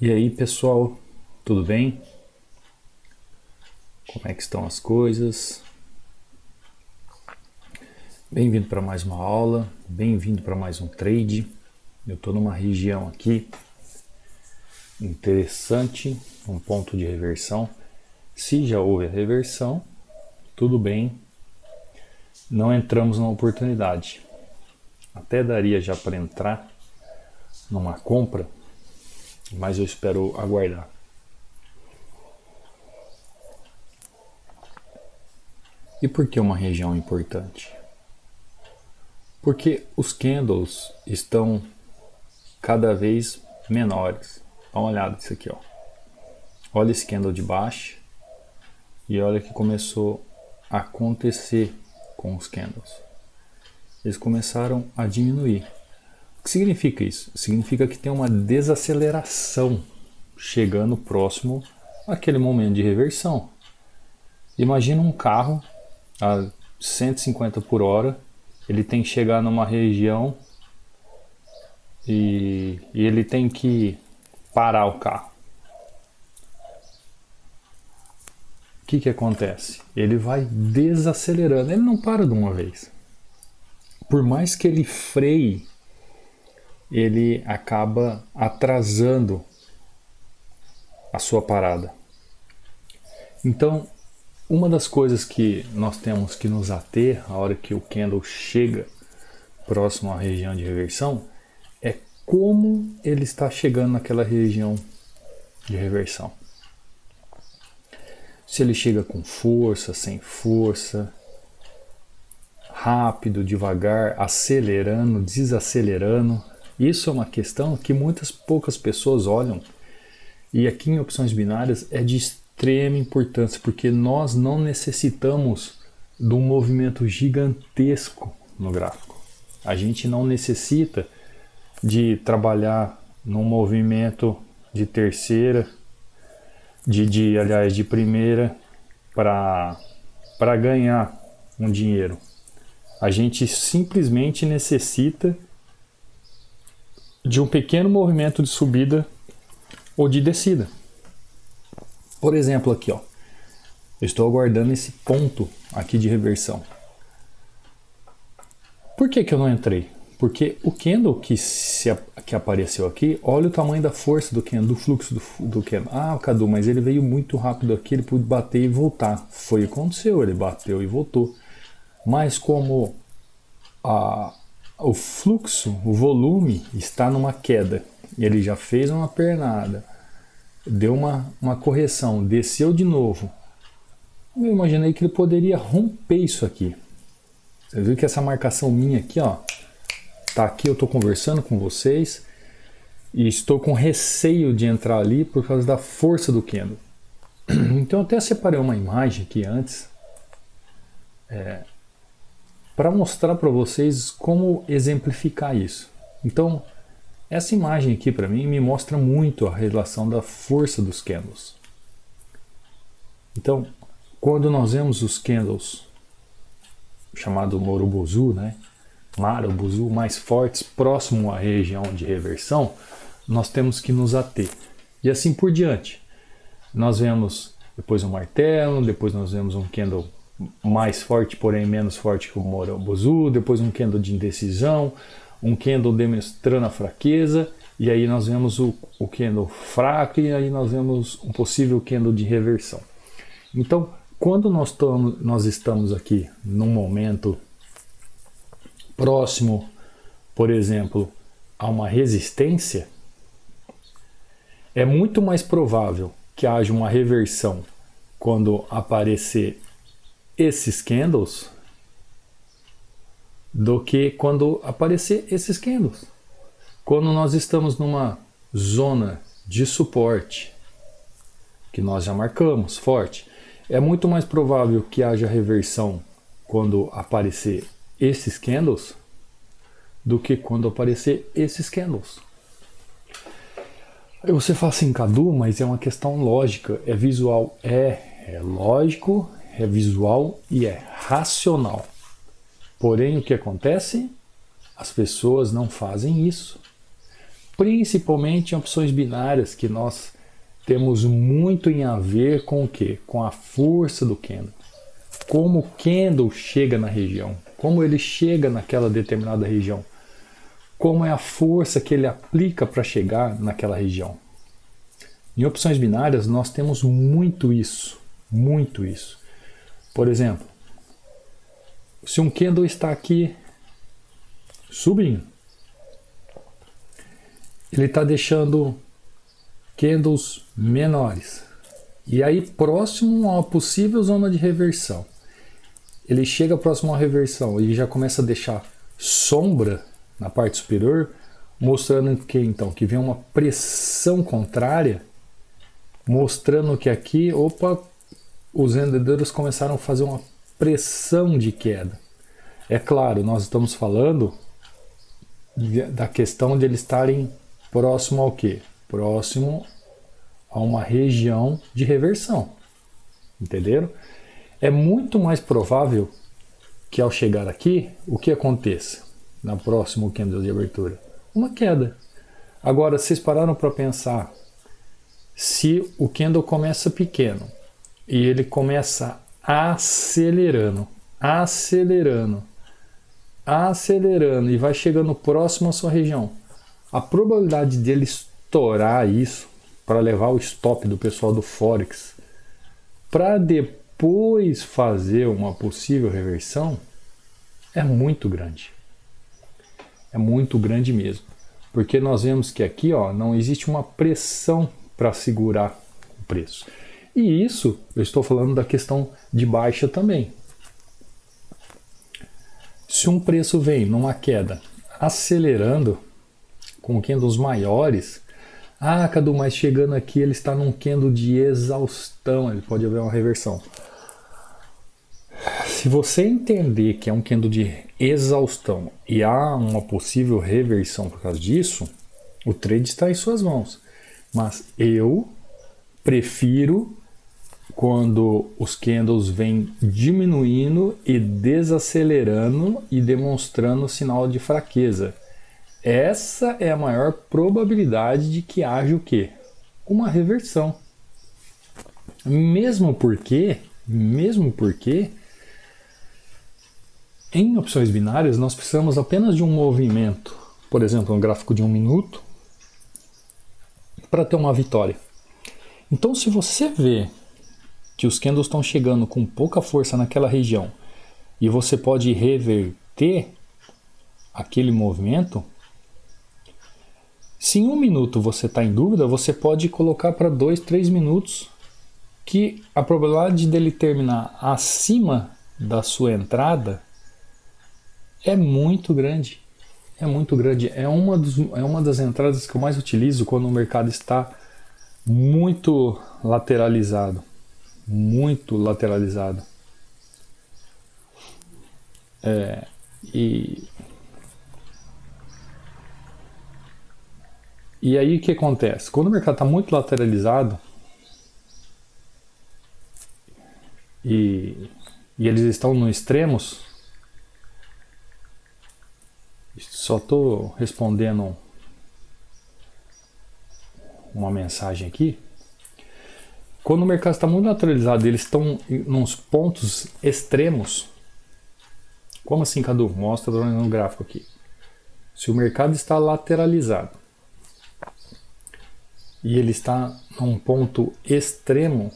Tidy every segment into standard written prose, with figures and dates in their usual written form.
E aí, pessoal, tudo bem? Como é que estão as coisas? Bem-vindo para mais uma aula, bem-vindo para mais um trade. Eu estou numa região aqui interessante, um ponto de reversão. Se já houve a reversão, tudo bem, não entramos na oportunidade. Até daria já para entrar numa compra, mas eu espero aguardar. E por que uma região importante? Porque os candles estão cada vez menores. Dá uma olhada nisso aqui, ó. Olha esse candle de baixo e olha o que começou a acontecer com os candles. Eles começaram a diminuir. O que significa isso? Significa que tem uma desaceleração chegando próximo àquele momento de reversão. Imagina um carro a 150 por hora, ele tem que chegar numa região e ele tem que parar o carro. O que acontece? Ele vai desacelerando, ele não para de uma vez. Por mais que ele freie, ele acaba atrasando a sua parada. Então, uma das coisas que nós temos que nos ater a hora que o candle chega próximo à região de reversão é como ele está chegando naquela região de reversão. Se ele chega com força, sem força, rápido, devagar, acelerando, desacelerando. Isso é uma questão que poucas pessoas olham. E aqui em opções binárias é de extrema importância, porque nós não necessitamos de um movimento gigantesco no gráfico. A gente não necessita de trabalhar num movimento de terceira, de primeira para ganhar um dinheiro. A gente simplesmente necessita de um pequeno movimento de subida ou de descida. Por exemplo, aqui, ó, eu estou aguardando esse ponto aqui de reversão. Por que eu não entrei? Porque o candle que apareceu aqui, olha o tamanho da força do candle, do fluxo do candle. Ah, Cadu, mas ele veio muito rápido aqui, ele pôde bater e voltar. Foi o que aconteceu, ele bateu e voltou. Mas como o fluxo, o volume está numa queda, ele já fez uma pernada, deu uma correção, desceu de novo, eu imaginei que ele poderia romper isso aqui. Você viu que essa marcação minha aqui, ó, tá aqui, eu estou conversando com vocês e estou com receio de entrar ali por causa da força do candle. Então eu até separei uma imagem aqui antes para mostrar para vocês como exemplificar isso. Então essa imagem aqui para mim me mostra muito a relação da força dos candles. Então quando nós vemos os candles chamado Marubozu, né? Marubozu mais fortes próximo à região de reversão, nós temos que nos ater. E assim por diante. Nós vemos depois um martelo, depois nós vemos um candle mais forte, porém menos forte que o Marubozu, depois um candle de indecisão, um candle demonstrando a fraqueza, e aí nós vemos o candle fraco, e aí nós vemos um possível candle de reversão. Então, quando nós estamos aqui num momento próximo, por exemplo, a uma resistência, é muito mais provável que haja uma reversão quando aparecer esses candles do que quando aparecer esses candles. Quando nós estamos numa zona de suporte, que nós já marcamos forte, é muito mais provável que haja reversão quando aparecer esses candles do que quando aparecer esses candles. Aí você fala assim, Cadu, mas é uma questão lógica, é visual. É lógico, é visual e é racional. Porém, o que acontece? As pessoas não fazem isso. principalmente em opções binárias, que nós temos muito em a ver com o quê? Com a força do candle. Como o candle chega na região, como ele chega naquela determinada região, como é a força que ele aplica para chegar naquela região. Em opções binárias nós temos muito isso, muito isso. Por exemplo, se um candle está aqui subindo, ele está deixando candles menores. E aí, próximo a uma possível zona de reversão, ele chega próximo a uma reversão e já começa a deixar sombra na parte superior, mostrando que então que vem uma pressão contrária, mostrando que aqui, os vendedores começaram a fazer uma pressão de queda. É claro, nós estamos falando da questão de eles estarem próximo ao quê? Próximo a uma região de reversão. Entenderam? É muito mais provável que ao chegar aqui, o que aconteça na próxima candle de abertura? Uma queda. Agora, vocês pararam para pensar, se o candle começa pequeno e ele começa acelerando e vai chegando próximo à sua região, a probabilidade dele estourar isso para levar o stop do pessoal do Forex para depois fazer uma possível reversão é muito grande. É muito grande mesmo. Porque nós vemos que aqui não existe uma pressão para segurar o preço. E isso eu estou falando da questão de baixa também. Se um preço vem numa queda acelerando com candles maiores, Cadu, mas chegando aqui ele está num candle de exaustão, ele pode haver uma reversão. Se você entender que é um candle de exaustão e há uma possível reversão por causa disso, o trade está em suas mãos. Mas eu prefiro quando os candles vêm diminuindo e desacelerando e demonstrando sinal de fraqueza. Essa é a maior probabilidade de que haja o quê? Uma reversão. Mesmo porque em opções binárias nós precisamos apenas de um movimento, por exemplo, um gráfico de 1 minuto, para ter uma vitória. Então, se você vê que os candles estão chegando com pouca força naquela região e você pode reverter aquele movimento, se em 1 minuto você está em dúvida, você pode colocar para 2, 3 minutos, que a probabilidade dele terminar acima da sua entrada é muito grande. É muito grande. É uma das entradas que eu mais utilizo quando o mercado está muito lateralizado. Muito lateralizado. E aí o que acontece? Quando o mercado está muito lateralizado e eles estão nos extremos, só estou respondendo uma mensagem aqui. Quando o mercado está muito lateralizado e eles estão nos pontos extremos, como assim, Cadu? Mostra no gráfico aqui. Se o mercado está lateralizado e ele está num ponto extremo,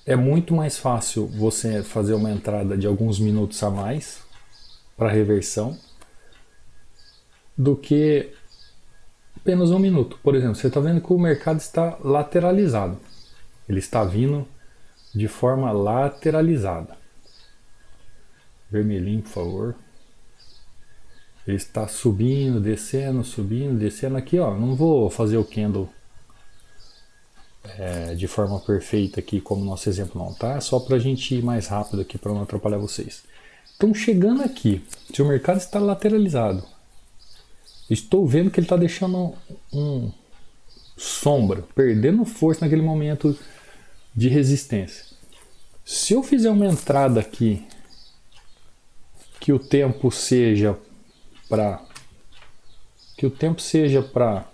é muito mais fácil você fazer uma entrada de alguns minutos a mais para reversão do que apenas 1 minuto. Por exemplo, você está vendo que o mercado está lateralizado. Ele está vindo de forma lateralizada. Vermelhinho, por favor. Ele está subindo, descendo. Aqui, não vou fazer o candle de forma perfeita aqui, como nosso exemplo não tá. Só para a gente ir mais rápido aqui, para não atrapalhar vocês. Então, chegando aqui, se o mercado está lateralizado, estou vendo que ele está deixando sombra, perdendo força naquele momento de resistência. Se eu fizer uma entrada aqui, que o tempo seja para que o tempo seja para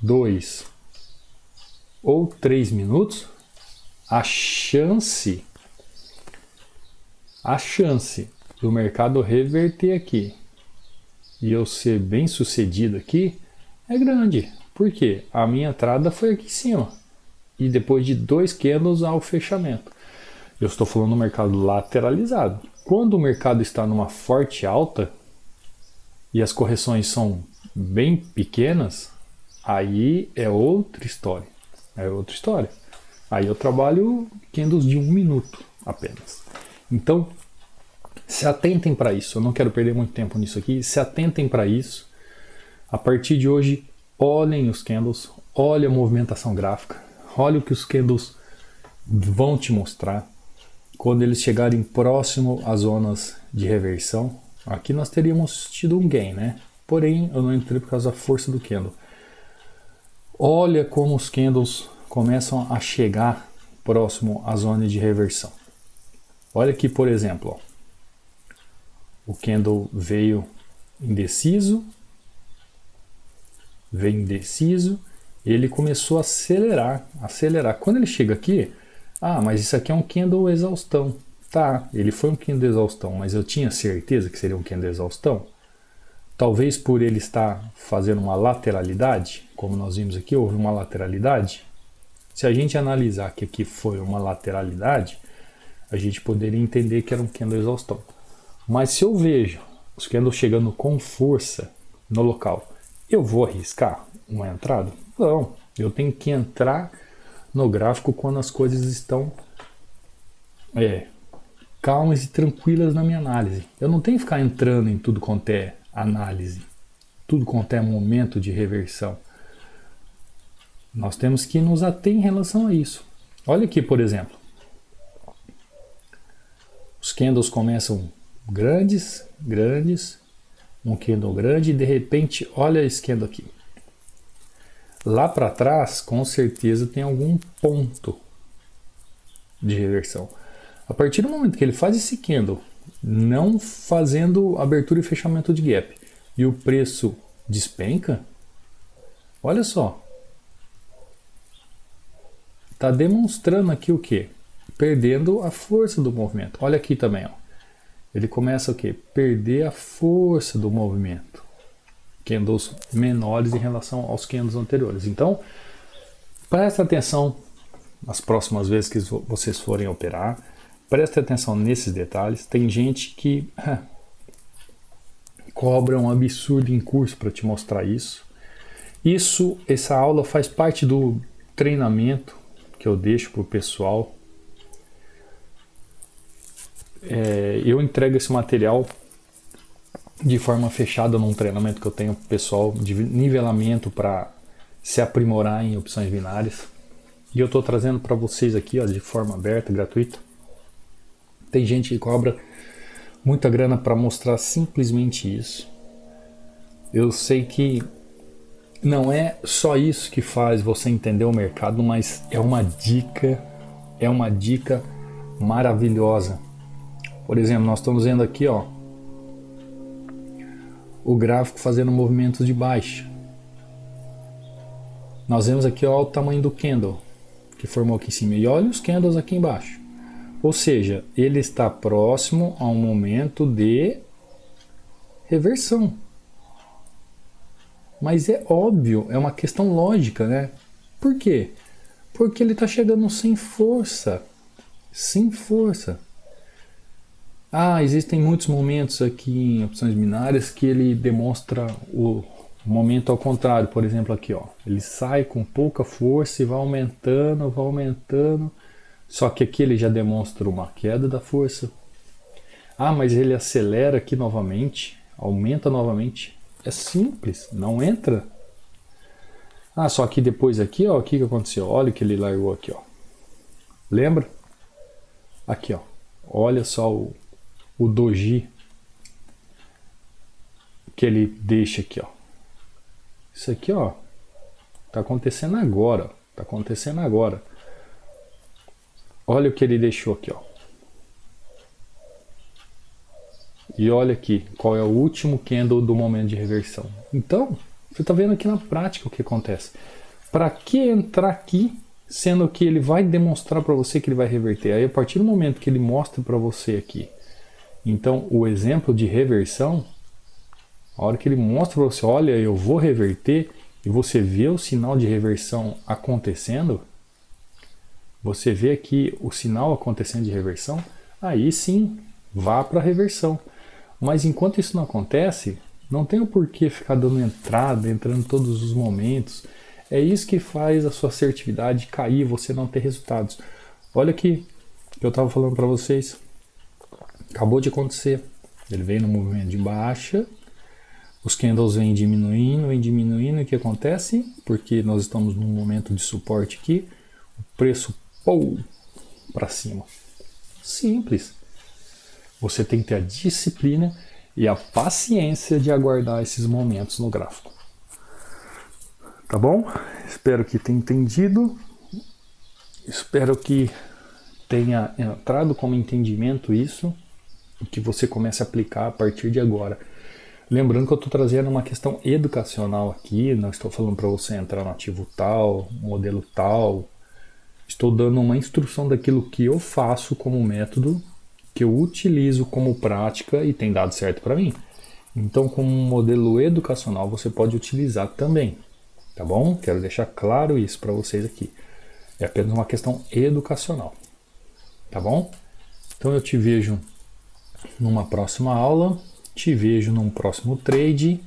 2 ou 3 minutos, a chance do mercado reverter aqui e eu ser bem sucedido aqui é grande. Por quê? A minha entrada foi aqui em cima e depois de 2 candles ao fechamento. Eu estou falando do mercado lateralizado. Quando o mercado está numa forte alta e as correções são bem pequenas, aí é outra história. É outra história. Aí eu trabalho candles de 1 minuto apenas. Então, se atentem para isso. Eu não quero perder muito tempo nisso aqui. Se atentem para isso. A partir de hoje, olhem os candles, olhem a movimentação gráfica, olhem o que os candles vão te mostrar. Quando eles chegarem próximo às zonas de reversão, aqui nós teríamos tido um gain, né? Porém, eu não entrei por causa da força do candle. Olha como os candles começam a chegar próximo à zona de reversão. Olha aqui, por exemplo, ó. O candle veio indeciso, ele começou a acelerar. Quando ele chega aqui, mas isso aqui é um candle exaustão. Tá, ele foi um candle exaustão, mas eu tinha certeza que seria um candle exaustão? Talvez por ele estar fazendo uma lateralidade, como nós vimos aqui, houve uma lateralidade. Se a gente analisar que aqui foi uma lateralidade, a gente poderia entender que era um candle exaustão. Mas se eu vejo os candles chegando com força no local, eu vou arriscar uma entrada? Não, eu tenho que entrar no gráfico quando as coisas estão calmas e tranquilas na minha análise. Eu não tenho que ficar entrando em tudo quanto é análise, tudo quanto é momento de reversão. Nós temos que nos ater em relação a isso. Olha aqui, por exemplo. Os candles começam grandes, um candle grande e de repente, olha esse candle aqui. Lá para trás, com certeza tem algum ponto de reversão. A partir do momento que ele faz esse candle, não fazendo abertura e fechamento de gap, e o preço despenca, olha só. Está demonstrando aqui o quê? Perdendo a força do movimento. Olha aqui também, ó. Ele começa o quê? Perder a força do movimento. Candles menores em relação aos candles anteriores. Então, presta atenção nas próximas vezes que vocês forem operar. Presta atenção nesses detalhes. Tem gente que cobra um absurdo em curso para te mostrar isso. Essa aula faz parte do treinamento que eu deixo para o pessoal. Eu entrego esse material de forma fechada num treinamento que eu tenho pessoal de nivelamento para se aprimorar em opções binárias. E eu estou trazendo para vocês aqui, ó, de forma aberta, gratuita. Tem gente que cobra muita grana para mostrar simplesmente isso. Eu sei que não é só isso que faz você entender o mercado, mas é uma dica maravilhosa. Por exemplo, nós estamos vendo aqui, ó, o gráfico fazendo movimentos de baixa. Nós vemos aqui, ó, o tamanho do candle que formou aqui em cima e olha os candles aqui embaixo. Ou seja, ele está próximo a um momento de reversão. Mas é óbvio, é uma questão lógica, né? Por quê? Porque ele está chegando sem força. Sem força. Existem muitos momentos aqui em opções binárias que ele demonstra o momento ao contrário. Por exemplo, aqui, ó, ele sai com pouca força e vai aumentando. Só que aqui ele já demonstra uma queda da força. Mas ele acelera aqui novamente, aumenta novamente. É simples, não entra. Só que depois aqui, ó, o que aconteceu? Olha o que ele largou aqui, ó. Lembra? Aqui, ó. Olha só o doji que ele deixa aqui, ó. Isso aqui, ó, tá acontecendo agora, Olha o que ele deixou aqui, ó. E olha aqui, qual é o último candle do momento de reversão. Então, você está vendo aqui na prática o que acontece. Para que entrar aqui, sendo que ele vai demonstrar para você que ele vai reverter? Aí, a partir do momento que ele mostra para você aqui, então, o exemplo de reversão, a hora que ele mostra para você, olha, eu vou reverter, e você vê o sinal de reversão acontecendo, você vê aqui o sinal acontecendo de reversão, aí sim, vá para a reversão. Mas enquanto isso não acontece, não tem o porquê ficar dando entrada, entrando em todos os momentos. É isso que faz a sua assertividade cair, você não ter resultados. Olha aqui, que eu estava falando para vocês. Acabou de acontecer. Ele veio no movimento de baixa, os candles vêm diminuindo, e o que acontece? Porque nós estamos num momento de suporte aqui, o preço para cima. Simples. Você tem que ter a disciplina e a paciência de aguardar esses momentos no gráfico. Tá bom? Espero que tenha entendido. Espero que tenha entrado como entendimento isso e que você comece a aplicar a partir de agora. Lembrando que eu estou trazendo uma questão educacional aqui, não estou falando para você entrar no ativo tal, modelo tal. Estou dando uma instrução daquilo que eu faço como método, que eu utilizo como prática e tem dado certo para mim. Então, como um modelo educacional, você pode utilizar também, tá bom? Quero deixar claro isso para vocês aqui. É apenas uma questão educacional, tá bom? Então, eu te vejo numa próxima aula, te vejo num próximo trade.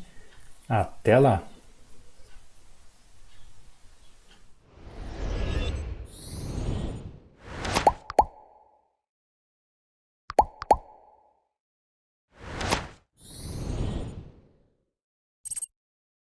Até lá!